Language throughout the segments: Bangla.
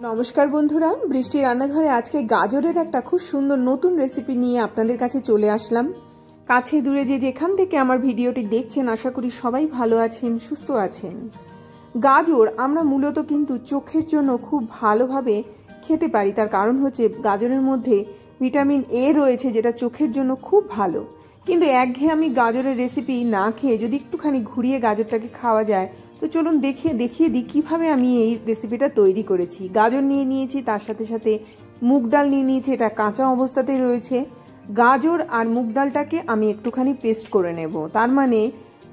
নমস্কার বন্ধুরা, বৃষ্টি রান্নাঘরে আজকে গাজরের একটা খুব সুন্দর নতুন রেসিপি নিয়ে আপনাদের কাছে চলে আসলাম। কাছে দূরে যে যেখান থেকে আমার ভিডিওটি দেখছেন, আশা করি সবাই ভালো আছেন, সুস্থ আছেন। গাজর আমরা মূলত কিন্তু চোখের জন্য খুব ভালোভাবে খেতে পারি। তার কারণ হচ্ছে গাজরের মধ্যে ভিটামিন এ রয়েছে, যেটা চোখের জন্য খুব ভালো। কিন্তু একঘেয়েমি গাজরের রেসিপি না খেয়ে যদি একটুখানি ঘুরিয়ে গাজরটাকে খাওয়া যায়, তো চলুন দেখিয়ে দিই কীভাবে আমি এই রেসিপিটা তৈরি করেছি। গাজর নিয়ে নিয়েছি, তার সাথে সাথে মুগ ডাল নিয়ে নিয়েছি, এটা কাঁচা অবস্থাতেই রয়েছে। গাজর আর মুগ ডালটাকে আমি একটুখানি পেস্ট করে নেব। তার মানে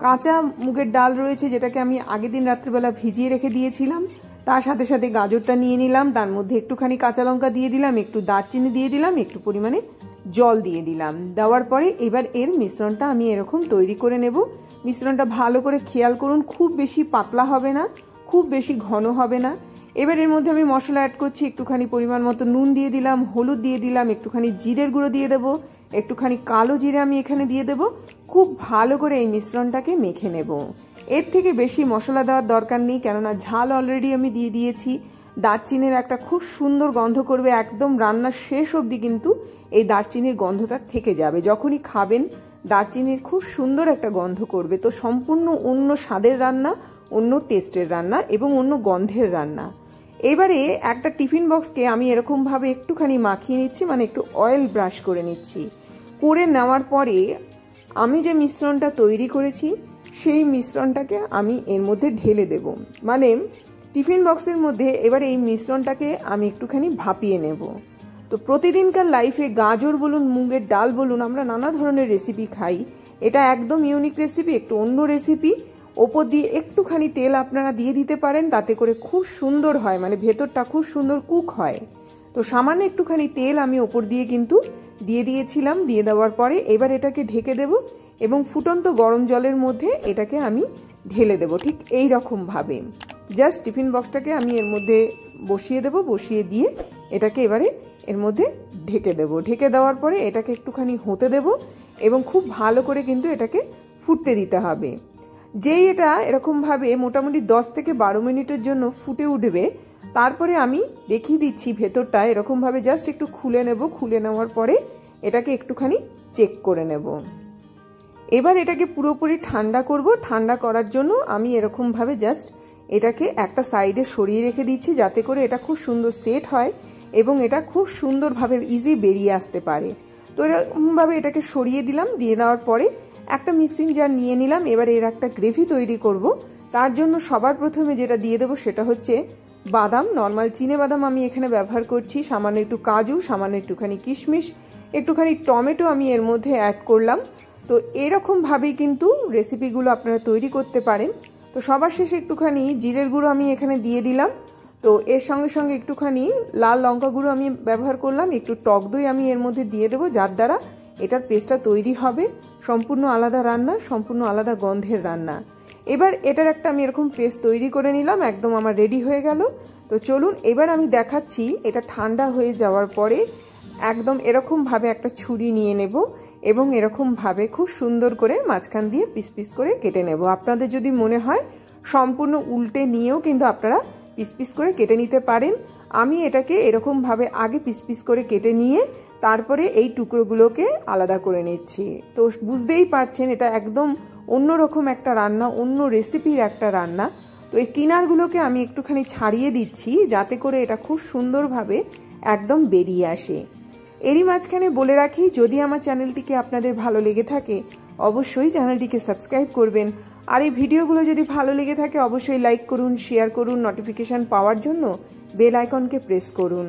কাঁচা মুগের ডাল রয়েছে, যেটাকে আমি আগের দিন রাত্রিবেলা ভিজিয়ে রেখে দিয়েছিলাম। তার সাথে সাথে গাজরটা নিয়ে নিলাম, তার মধ্যে একটুখানি কাঁচা লঙ্কা দিয়ে দিলাম, একটু দারচিনি দিয়ে দিলাম, একটু পরিমাণে জল দিয়ে দিলাম। দেওয়ার পরে এবার এর মিশ্রণটা আমি এরকম তৈরি করে নেব। মিশ্রণটা ভালো করে খেয়াল করুন, খুব বেশি পাতলা হবে না, খুব বেশি ঘন হবে না। এবার এর মধ্যে আমি মশলা অ্যাড করছি। একটুখানি পরিমাণ মতো নুন দিয়ে দিলাম, হলুদ দিয়ে দিলাম, একটুখানি জিরের গুঁড়ো দিয়ে দেবো, একটুখানি কালো জিরে আমি এখানে দিয়ে দেবো। খুব ভালো করে এই মিশ্রণটাকে মেখে নেব। এর থেকে বেশি মশলা দেওয়ার দরকার নেই, কেননা ঝাল অলরেডি আমি দিয়ে দিয়েছি। দারচিনির একটা খুব সুন্দর গন্ধ করবে, একদম রান্নার শেষ অবধি কিন্তু এই দারচিনির গন্ধটা থেকে যাবে। যখনই খাবেন দারচিনির খুব সুন্দর একটা গন্ধ করবে। তো সম্পূর্ণ অন্য স্বাদের রান্না, অন্য টেস্টের রান্না এবং অন্য গন্ধের রান্না। এবারে একটা টিফিন বক্সকে আমি এরকমভাবে একটুখানি মাখিয়ে নিচ্ছি, মানে একটু অয়েল ব্রাশ করে নিচ্ছি। করে নেওয়ার পরে আমি যে মিশ্রণটা তৈরি করেছি সেই মিশ্রণটাকে আমি এর মধ্যে ঢেলে দেব। মানে টিফিন বক্সের মধ্যে এবার এই মিশ্রণটাকে আমি একটুখানি ভাপিয়ে নেব। তো প্রতিদিনকার লাইফে গাজর বলুন, মুগের ডাল বলুন, আমরা নানা ধরনের রেসিপি খাই। এটা একদম ইউনিক রেসিপি, একটু অন্য রেসিপি। ওপর দিয়ে একটুখানি তেল আপনারা দিয়ে দিতে পারেন, তাতে করে খুব সুন্দর হয়, মানে ভেতরটা খুব সুন্দর কুক হয়। তো সামান্য একটুখানি তেল আমি ওপর দিয়ে কিন্তু দিয়ে দিয়েছিলাম। দিয়ে দেওয়ার পরে এবার এটাকে ঢেকে দেব এবং ফুটন্ত গরম জলের মধ্যে এটাকে আমি ঢেলে দেব। ঠিক এই রকমভাবে জাস্ট টিফিন বক্সটাকে আমি এর মধ্যে বসিয়ে দেব। বসিয়ে দিয়ে এটাকে এবারে এর মধ্যে ঢেকে দেব। ঢেকে দেওয়ার পরে এটাকে একটুখানি হতে দেব এবং খুব ভালো করে কিন্তু এটাকে ফুটতে দিতে হবে। যেই এটা এরকমভাবে মোটামুটি 10 থেকে 12 মিনিটের জন্য ফুটে উঠবে, তারপরে আমি দেখিয়ে দিচ্ছি ভেতরটা এরকমভাবে জাস্ট একটু খুলে নেব। খুলে নেওয়ার পরে এটাকে একটুখানি চেক করে নেব। এবার এটাকে পুরোপুরি ঠান্ডা করব। ঠান্ডা করার জন্য আমি এরকমভাবে জাস্ট এটাকে একটা সাইডে সরিয়ে রেখে দিচ্ছি, যাতে করে এটা খুব সুন্দর সেট হয় এবং এটা খুব সুন্দরভাবে ইজি বেরিয়ে আসতে পারে। তো এরকমভাবে এটাকে সরিয়ে দিলাম। দিয়ে দেওয়ার পরে একটা মিক্সিং জার নিয়ে নিলাম। এবার এর একটা গ্রেভি তৈরি করব। তার জন্য সবার প্রথমে যেটা দিয়ে দেবো সেটা হচ্ছে বাদাম, নর্মাল চিনে বাদাম আমি এখানে ব্যবহার করছি, সামান্য একটু কাজু, সামান্য একটুখানি কিশমিশ, একটুখানি টমেটো আমি এর মধ্যে অ্যাড করলাম। তো এরকমভাবেই কিন্তু রেসিপিগুলো আপনারা তৈরি করতে পারেন। তো সবার শেষে একটুখানি জিরের গুঁড়ো আমি এখানে দিয়ে দিলাম। তো এর সঙ্গে সঙ্গে একটুখানি লাল লঙ্কা গুঁড়ো আমি ব্যবহার করলাম, একটু টক দই আমি এর মধ্যে দিয়ে দেবো, যার দ্বারা এটার পেস্টটা তৈরি হবে। সম্পূর্ণ আলাদা রান্না, সম্পূর্ণ আলাদা গন্ধের রান্না। এবার এটার একটা আমি এরকম পেস্ট তৈরি করে নিলাম, একদম আমার রেডি হয়ে গেল। তো চলুন এবার আমি দেখাচ্ছি এটা ঠান্ডা হয়ে যাওয়ার পরে একদম এরকমভাবে একটা ছুরি নিয়ে নেব এবং এরকমভাবে খুব সুন্দর করে মাঝখান দিয়ে পিস পিস করে কেটে নেব। আপনাদের যদি মনে হয় সম্পূর্ণ উল্টে নিয়েও কিন্তু আপনারা পিস পিস করে কেটে নিতে পারেন। আমি এটাকে এরকমভাবে আগে পিস পিস করে কেটে নিয়ে তারপরে এই টুকরোগুলোকে আলাদা করে নিচ্ছি। তো বুঝতেই পারছেন এটা একদম অন্যরকম একটা রান্না, অন্য রেসিপির একটা রান্না। তো এই কিনারগুলোকে আমি একটুখানি ছাড়িয়ে দিচ্ছি, যাতে করে এটা খুব সুন্দরভাবে একদম বেরিয়ে আসে। এরই মাঝখানে বলে রাখি, যদি আমার চ্যানেলটিকে আপনাদের ভালো লেগে থাকে অবশ্যই চ্যানেলটিকে সাবস্ক্রাইব করবেন। আর এই ভিডিওগুলো যদি ভালো লেগে থাকে অবশ্যই লাইক করুন, শেয়ার করুন, নোটিফিকেশান পাওয়ার জন্য বেল আইকনকে প্রেস করুন।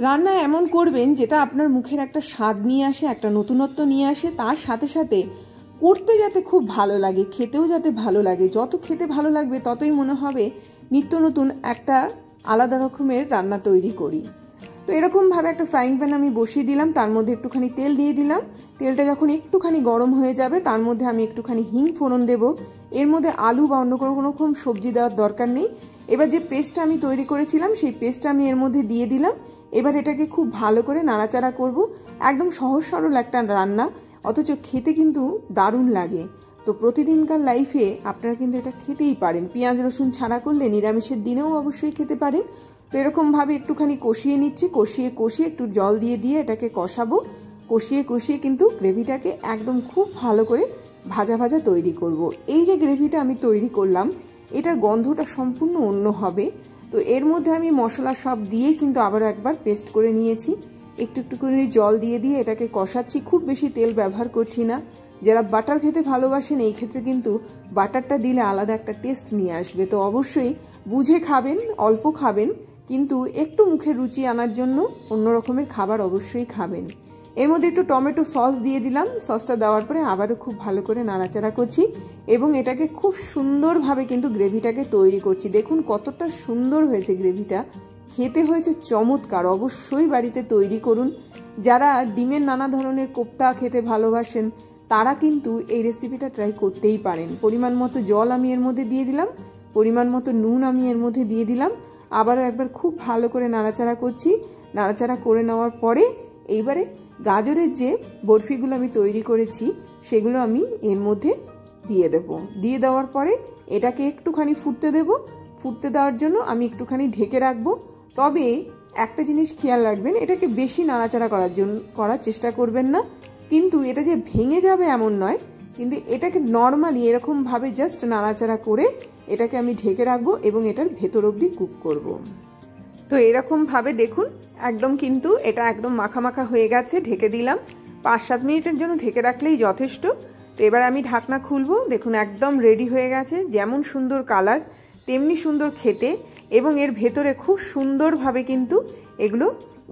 রান্না এমন করবেন যেটা আপনার মুখের একটা স্বাদ নিয়ে আসে, একটা নতুনত্ব নিয়ে আসে, তার সাথে সাথে করতে যাতে খুব ভালো লাগে, খেতেও যাতে ভালো লাগে। যত খেতে ভালো লাগবে ততই মনে হবে নিত্য নতুন একটা আলাদা রকমের রান্না তৈরি করি। তো এরকমভাবে একটা ফ্রাইং প্যান আমি বসিয়ে দিলাম, তার মধ্যে একটুখানি তেল দিয়ে দিলাম। তেলটা যখন একটুখানি গরম হয়ে যাবে তার মধ্যে আমি একটুখানি হিং ফোড়ন দেব। এর মধ্যে আলু বা অন্য কোনো রকম সবজি দেওয়ার দরকার নেই। এবার যে পেস্টটা আমি তৈরি করেছিলাম সেই পেস্টটা আমি এর মধ্যে দিয়ে দিলাম। এবার এটাকে খুব ভালো করে নাড়াচাড়া করব। একদম সহজ সরল একটা রান্না, অথচ খেতে কিন্তু দারুণ লাগে। তো প্রতিদিনকার লাইফে আপনারা কিন্তু এটা খেতেই পারেন। পেঁয়াজ রসুন ছাড়া করলে নিরামিষের দিনেও অবশ্যই খেতে পারেন। তো এরকমভাবে একটুখানি কষিয়ে নিচ্ছি, কষিয়ে কষিয়ে একটু জল দিয়ে দিয়ে এটাকে কষাবো। কষিয়ে কষিয়ে কিন্তু গ্রেভিটাকে একদম খুব ভালো করে ভাজা ভাজা তৈরি করব। এই যে গ্রেভিটা আমি তৈরি করলাম, এটার গন্ধটা সম্পূর্ণ অন্য হবে। তো এর মধ্যে আমি মশলা সব দিয়ে কিন্তু আবারও একবার পেস্ট করে নিয়েছি। একটু একটু করে জল দিয়ে দিয়ে এটাকে কষাচ্ছি, খুব বেশি তেল ব্যবহার করছি না। যারা বাটার খেতে ভালোবাসেন এই ক্ষেত্রে কিন্তু বাটারটা দিলে আলাদা একটা টেস্ট নিয়ে আসবে। তো অবশ্যই বুঝে খাবেন, অল্প খাবেন, কিন্তু একটু মুখে রুচি আনার জন্য অন্য রকমের খাবার অবশ্যই খাবেন। এর মধ্যে একটু টমেটো সস দিয়ে দিলাম। সসটা দেওয়ার পরে আবারও খুব ভালো করে নাড়াচাড়া করছি এবং এটাকে খুব সুন্দরভাবে কিন্তু গ্রেভিটাকে তৈরি করছি। দেখুন কতটা সুন্দর হয়েছে গ্রেভিটা, খেতে হয়েছে চমৎকার। অবশ্যই বাড়িতে তৈরি করুন। যারা ডিমের নানা ধরনের কোপ্তা খেতে ভালোবাসেন তারা কিন্তু এই রেসিপিটা ট্রাই করতেই পারেন। পরিমাণ মতো জল আমি এর মধ্যে দিয়ে দিলাম, পরিমাণ মতো নুন আমি এর মধ্যে দিয়ে দিলাম। আবারও একবার খুব ভালো করে নাড়াচাড়া করছি। নাড়াচাড়া করে নেওয়ার পরে এইবারে গাজরের যে বরফিগুলো আমি তৈরি করেছি সেগুলো আমি এর মধ্যে দিয়ে দেব। দিয়ে দেওয়ার পরে এটাকে একটুখানি ফুটতে দেব। ফুটতে দেওয়ার জন্য আমি একটুখানি ঢেকে রাখবো। তবে একটা জিনিস খেয়াল রাখবেন, এটাকে বেশি নাড়াচাড়া করার চেষ্টা করবেন না। কিন্তু এটা যে ভেঙে যাবে এমন নয়, কিন্তু এটাকে নর্মালি এরকমভাবে জাস্ট নাড়াচাড়া করে এটাকে আমি ঢেকে রাখবো এবং এটার ভেতর অবধি কুক করব। তো এরকমভাবে দেখুন একদম কিন্তু এটা একদম মাখা মাখা হয়ে গেছে। ঢেকে দিলাম, 5-7 মিনিটের জন্য ঢেকে রাখলেই যথেষ্ট। তো এবার আমি ঢাকনা খুলবো। দেখুন একদম রেডি হয়ে গেছে। যেমন সুন্দর কালার তেমনি সুন্দর খেতে, এবং এর ভেতরে খুব সুন্দরভাবে কিন্তু এগুলো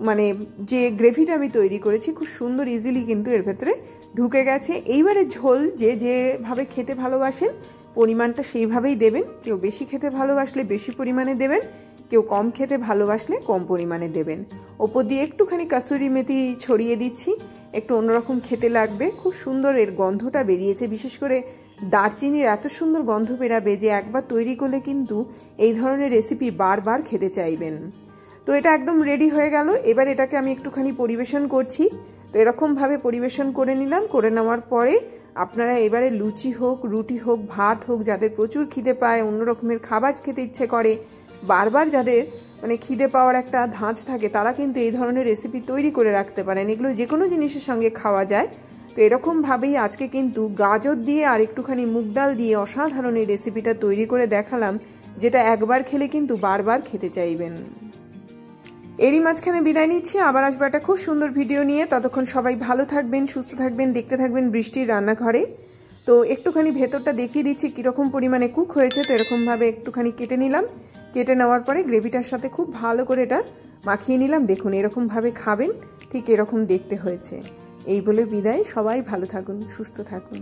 মানে যে গ্রেভিটা আমি তৈরি করেছি খুব সুন্দর ইজিলি কিন্তু এর ভেতরে ঢুকে গেছে। এইবারে ঝোল যে যেভাবে খেতে ভালোবাসেন পরিমাণটা সেইভাবেই দেবেন। কেউ বেশি খেতে ভালোবাসলে বেশি পরিমাণে দেবেন, কেউ কম খেতে ভালোবাসলে কম পরিমাণে দেবেন। ওপর দিয়ে একটুখানি কাসুরি মেথি ছড়িয়ে দিচ্ছি, একটু অন্যরকম খেতে লাগবে। খুব সুন্দর এর গন্ধটা বেরিয়েছে, বিশেষ করে দারচিনির এত সুন্দর গন্ধ বেরাবে যে একবার তৈরি করলে কিন্তু এই ধরনের রেসিপি বারবার খেতে চাইবেন। তো এটা একদম রেডি হয়ে গেল। এবার এটাকে আমি একটুখানি পরিবেশন করছি। তো এরকমভাবে পরিবেশন করে নিলাম। করে নেওয়ার পরে আপনারা এবারে লুচি হোক, রুটি হোক, ভাত হোক, যাদের প্রচুর খিদে পায়, অন্য রকমের খাবার খেতে ইচ্ছে করে, বারবার যাদের মানে খিদে পাওয়ার একটা ধাঁচ থাকে, তারা কিন্তু এই ধরনের রেসিপি তৈরি করে রাখতে পারেন। এগুলো যে কোনো জিনিসের সঙ্গে খাওয়া যায়। তো এরকমভাবেই আজকে কিন্তু গাজর দিয়ে আর একটুখানি মুগ ডাল দিয়ে অসাধারণ এই রেসিপিটা তৈরি করে দেখালাম, যেটা একবার খেলে কিন্তু বারবার খেতে চাইবেন। এরই মাঝখানে বিদায় নিচ্ছি, আবার আসবো একটা খুব সুন্দর ভিডিও নিয়ে। ততক্ষণ সবাই ভালো থাকবেন, সুস্থ থাকবেন, দেখতে থাকবেন বৃষ্টির রান্নাঘরে। তো একটুখানি ভেতরটা দেখিয়ে দিচ্ছি কীরকম পরিমাণে কুক হয়েছে। তো এরকমভাবে একটুখানি কেটে নিলাম। কেটে নেওয়ার পরে গ্রেভিটার সাথে খুব ভালো করে এটা মাখিয়ে নিলাম। দেখুন এরকমভাবে খাবেন, ঠিক এরকম দেখতে হয়েছে। এই বলে বিদায়। সবাই ভালো থাকুন, সুস্থ থাকুন।